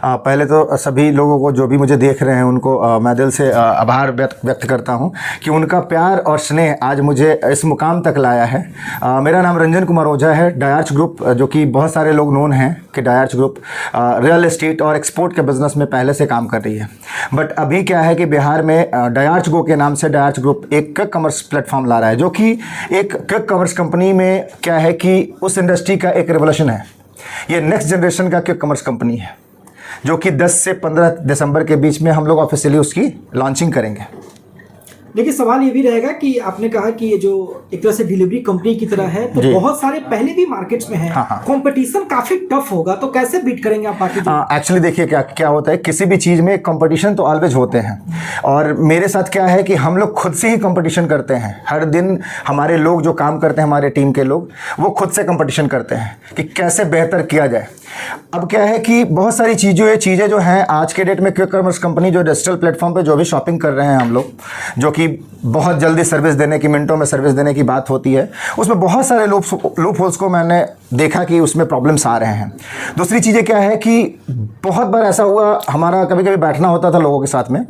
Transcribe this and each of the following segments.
पहले तो सभी लोगों को जो भी मुझे देख रहे हैं उनको मैं दिल से आभार व्यक्त करता हूं कि उनका प्यार और स्नेह आज मुझे इस मुकाम तक लाया है। मेरा नाम रंजन कुमार ओझा है। डायार्च ग्रुप, जो कि बहुत सारे लोग नोन हैं कि डायार्च ग्रुप रियल एस्टेट और एक्सपोर्ट के बिज़नेस में पहले से काम कर रही है। बट अभी क्या है कि बिहार में डायार्च गो के नाम से डायार्च ग्रुप एक क्विक कॉमर्स प्लेटफॉर्म ला रहा है, जो कि एक क्विक कॉमर्स कंपनी में क्या है कि उस इंडस्ट्री का एक रेवोल्यूशन है। ये नेक्स्ट जनरेशन का क्विक कॉमर्स कंपनी है, जो कि 10 से 15 दिसंबर के बीच में हम लोग ऑफिशियली उसकी लॉन्चिंग करेंगे। देखिए, सवाल ये भी रहेगा कि आपने कहा कि ये जो एक तरह से डिलीवरी कंपनी की तरह है, तो बहुत सारे पहले भी मार्केट्स में है। कंपटीशन काफी टफ होगा, तो कैसे बीट करेंगे आप बाकी? एक्चुअली देखिए क्या होता है, किसी भी चीज़ में कंपटीशन तो ऑलवेज होते हैं, और मेरे साथ क्या है कि हम लोग खुद से ही कंपटीशन करते हैं। हर दिन हमारे लोग जो काम करते हैं, हमारे टीम के लोग, वो खुद से कंपटीशन करते हैं कि कैसे बेहतर किया जाए। अब क्या है कि बहुत सारी चीज़ें जो हैं आज के डेट में क्विक कॉमर्स कंपनी जो डिजिटल प्लेटफॉर्म पे जो भी शॉपिंग कर रहे हैं हम लोग, जो कि बहुत जल्दी सर्विस देने की, मिनटों में सर्विस देने की बात होती है, उसमें बहुत सारे लूप होल्स को मैंने देखा कि उसमें प्रॉब्लम्स आ रहे हैं। दूसरी चीज़ें क्या है कि बहुत बार ऐसा हुआ, हमारा कभी कभी बैठना होता था लोगों के साथ में,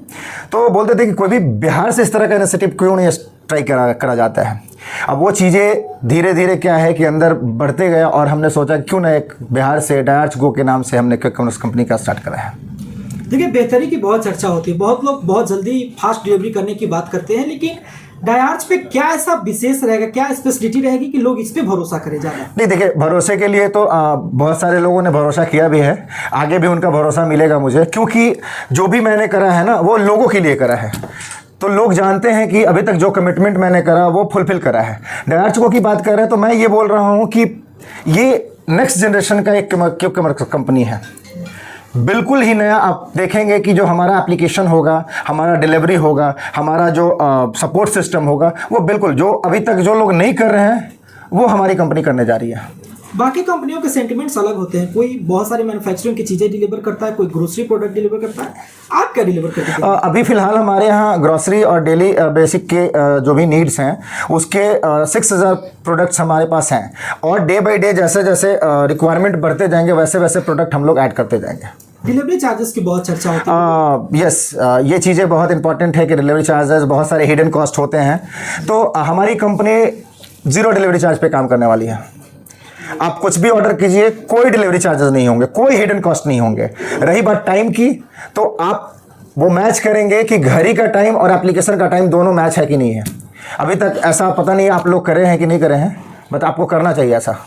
तो बोलते थे कि कोई भी बिहार से इस तरह का इनिशिएटिव क्यों नहीं ट्राई करा जाता है। अब वो चीज़ें धीरे धीरे क्या है कि अंदर बढ़ते गया, और हमने सोचा क्यों ना एक बिहार से डायार्च गो के नाम से हमने क्विक कॉमर्स कंपनी का स्टार्ट करा है। देखिए, बेहतरी की बहुत चर्चा होती है, बहुत लोग बहुत जल्दी फास्ट डिलीवरी करने की बात करते हैं, लेकिन डायार्च पे क्या ऐसा विशेष रहेगा, क्या स्पेशलिटी रहेगी कि लोग इस पे भरोसा करें ज़्यादा? नहीं, देखिए, भरोसे के लिए तो बहुत सारे लोगों ने भरोसा किया भी है, आगे भी उनका भरोसा मिलेगा मुझे, क्योंकि जो भी मैंने करा है ना, वो लोगों के लिए करा है। तो लोग जानते हैं कि अभी तक जो कमिटमेंट मैंने करा वो फुलफिल करा है। डायार्च गो की बात कर रहे हैं तो मैं ये बोल रहा हूँ कि ये नेक्स्ट जनरेशन का एक क्विक कॉमर्स कंपनी है, बिल्कुल ही नया। आप देखेंगे कि जो हमारा एप्लीकेशन होगा, हमारा डिलीवरी होगा, हमारा जो सपोर्ट सिस्टम होगा, वो बिल्कुल जो अभी तक जो लोग नहीं कर रहे हैं वो हमारी कंपनी करने जा रही है। बाकी कंपनियों के सेंटिमेंट्स अलग होते हैं, कोई बहुत सारी मैन्युफैक्चरिंग की चीज़ें डिलीवर करता है, कोई ग्रोसरी प्रोडक्ट डिलीवर करता है, आप क्या डिलीवर करते हैं? अभी फ़िलहाल हमारे यहाँ ग्रोसरी और डेली बेसिक के जो भी नीड्स हैं उसके 6000 प्रोडक्ट्स हमारे पास हैं, और डे बाई डे जैसे जैसे रिक्वायरमेंट बढ़ते जाएंगे वैसे वैसे प्रोडक्ट हम लोग ऐड करते जाएंगे। डिलीवरी चार्जेस की बहुत चर्चा होती है। यस, ये चीज़ें बहुत इंपॉर्टेंट है कि डिलीवरी चार्जेस, बहुत सारे हिडन कॉस्ट होते हैं, तो हमारी कंपनी 0 डिलीवरी चार्ज पे काम करने वाली है। आप कुछ भी ऑर्डर कीजिए, कोई डिलीवरी चार्जेस नहीं होंगे, कोई हिडन कॉस्ट नहीं होंगे। रही बात टाइम की, तो आप वो मैच करेंगे कि घड़ी का टाइम और एप्लीकेशन का टाइम दोनों मैच है कि नहीं है। अभी तक ऐसा पता नहीं आप लोग करे हैं कि नहीं करे हैं, बट आपको करना चाहिए ऐसा।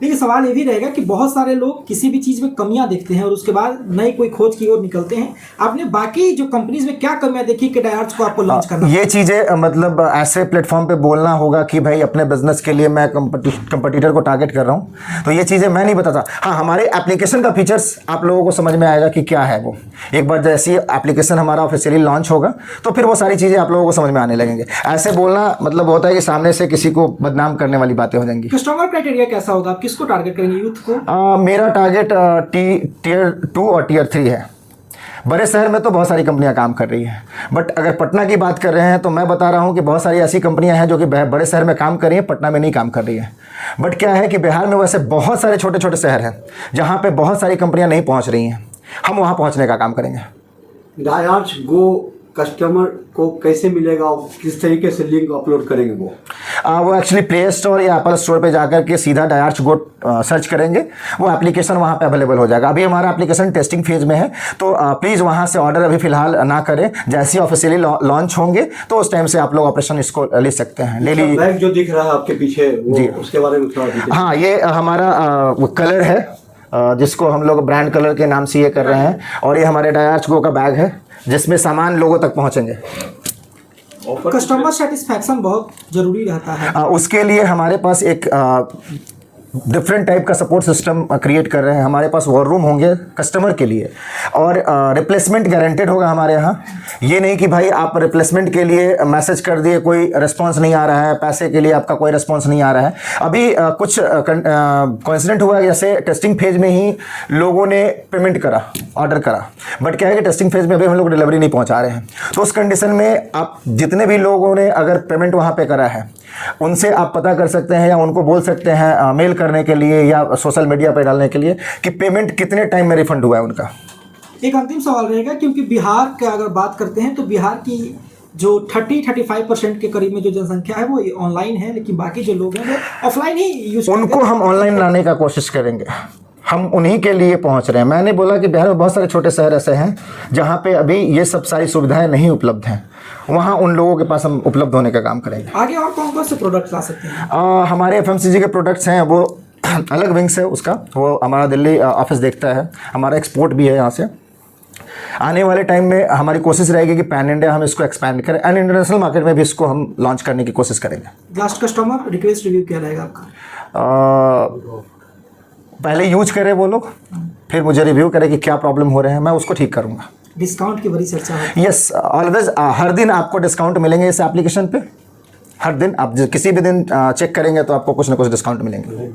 लेकिन सवाल ये भी रहेगा कि बहुत सारे लोग किसी भी चीज़ में कमियां देखते हैं और उसके बाद नई कोई खोज की ओर निकलते हैं। आपने बाकी जो कंपनीज में क्या कमियां देखी कि डायार्च को आपको लॉन्च करना? ये चीज़ें मतलब ऐसे प्लेटफॉर्म पे बोलना होगा कि भाई अपने बिजनेस के लिए मैं कंपटीटर को टारगेट कर रहा हूँ, तो ये चीज़ें मैं नहीं बताता। हाँ, हमारे एप्लीकेशन का फीचर्स आप लोगों को समझ में आएगा कि क्या है वो। एक बार जैसे एप्लीकेशन हमारा ऑफिशियली लॉन्च होगा तो फिर वो सारी चीज़ें आप लोगों को समझ में आने लगेंगे। ऐसे बोलना मतलब होता है कि सामने से किसी को बदनाम करने वाली बातें हो जाएंगी। कस्टमर क्राइटेरिया कैसा होगा, आप किसको टारगेट करेंगे? यूथ को? मेरा टारगेट टियर 2 और टियर 3 है। बड़े शहर में तो बहुत सारी कंपनियां काम कर रही हैं, बट अगर पटना की बात कर रहे हैं तो मैं बता रहा हूं कि बहुत सारी ऐसी कंपनियां हैं जो कि बड़े शहर में काम कर रही हैं, पटना में नहीं काम कर रही हैं। बट क्या है कि बिहार में वैसे बहुत सारे छोटे छोटे शहर हैं जहां पे बहुत सारी कंपनियां नहीं पहुंच रही हैं। हम वहां पहुंचने का काम करेंगे। डायार्च गो कस्टमर को कैसे मिलेगा और किस तरीके से लिंक अपलोड करेंगे? वो एक्चुअली प्ले स्टोर या एप्पल स्टोर पे जाकर के सीधा डायार्च गो सर्च करेंगे, वो एप्लीकेशन वहाँ पे अवेलेबल हो जाएगा। अभी हमारा एप्लीकेशन टेस्टिंग फेज में है, तो प्लीज़ वहाँ से ऑर्डर अभी फ़िलहाल ना करें। जैसे ही ऑफिशियली लॉन्च होंगे तो उस टाइम से आप लोग ऑपरेशन इसको ले सकते हैं। ले लीजिए। बैग जो दिख रहा है आपके पीछे जी, उसके बारे में थोड़ा दीजिए। हाँ, ये हमारा कलर है, जिसको हम लोग ब्रांड कलर के नाम से ये कर रहे हैं, और ये हमारे डायार्च गो का बैग है जिसमें सामान लोगों तक पहुंचेंगे। कस्टमर सेटिस्फैक्शन बहुत जरूरी रहता है, उसके लिए हमारे पास एक डिफरेंट टाइप का सपोर्ट सिस्टम क्रिएट कर रहे हैं। हमारे पास वॉर रूम होंगे कस्टमर के लिए, और रिप्लेसमेंट गारंटेड होगा हमारे यहाँ। ये नहीं कि भाई आप रिप्लेसमेंट के लिए मैसेज कर दिए, कोई रिस्पांस नहीं आ रहा है, पैसे के लिए आपका कोई रिस्पांस नहीं आ रहा है। अभी कुछ कोइंसिडेंट हुआ, जैसे टेस्टिंग फेज में ही लोगों ने पेमेंट करा, ऑर्डर करा, बट क्या है कि टेस्टिंग फेज में अभी हम लोग डिलीवरी नहीं पहुँचा रहे हैं। तो उस कंडीशन में आप जितने भी लोगों ने अगर पेमेंट वहाँ पर करा है उनसे आप पता कर सकते हैं या उनको बोल सकते हैं मेल करने के लिए या सोशल मीडिया पे डालने के लिए कि पेमेंट कितने टाइम में रिफंड हुआ है उनका। एक अंतिम सवाल रहेगा, क्योंकि बिहार का अगर बात करते हैं तो बिहार की जो 30-35% के करीब में जो जनसंख्या है वो ऑनलाइन है, लेकिन बाकी जो लोग हैं वो ऑफलाइन ही यूज उनको हम ऑनलाइन लाने का कोशिश करेंगे, हम उन्हीं के लिए पहुंच रहे हैं। मैंने बोला कि बिहार में बहुत सारे छोटे शहर ऐसे हैं जहां पे अभी ये सब सारी सुविधाएं नहीं उपलब्ध हैं, वहां उन लोगों के पास हम उपलब्ध होने का काम करेंगे। आगे और कौन कौन से प्रोडक्ट ला सकते हैं? हमारे FMCG के प्रोडक्ट्स हैं, वो अलग विंग्स है उसका, वो हमारा दिल्ली ऑफिस देखता है, हमारा एक्सपोर्ट भी है यहाँ से। आने वाले टाइम में हमारी कोशिश रहेगी कि पैन इंडिया हम इसको एक्सपैंड करें एंड इंटरनेशनल मार्केट में भी इसको हम लॉन्च करने की कोशिश करेंगे। लास्ट कस्टमर रिक्वेस्ट रिव्यू क्या रहेगा आपका? पहले यूज करें वो लोग, फिर मुझे रिव्यू करें कि क्या प्रॉब्लम हो रहे हैं, मैं उसको ठीक करूँगा। डिस्काउंट की बड़ी चर्चा है। यस, ऑलवेज, हर दिन आपको डिस्काउंट मिलेंगे इस एप्लीकेशन पे। हर दिन आप किसी भी दिन चेक करेंगे तो आपको कुछ ना कुछ डिस्काउंट मिलेंगे।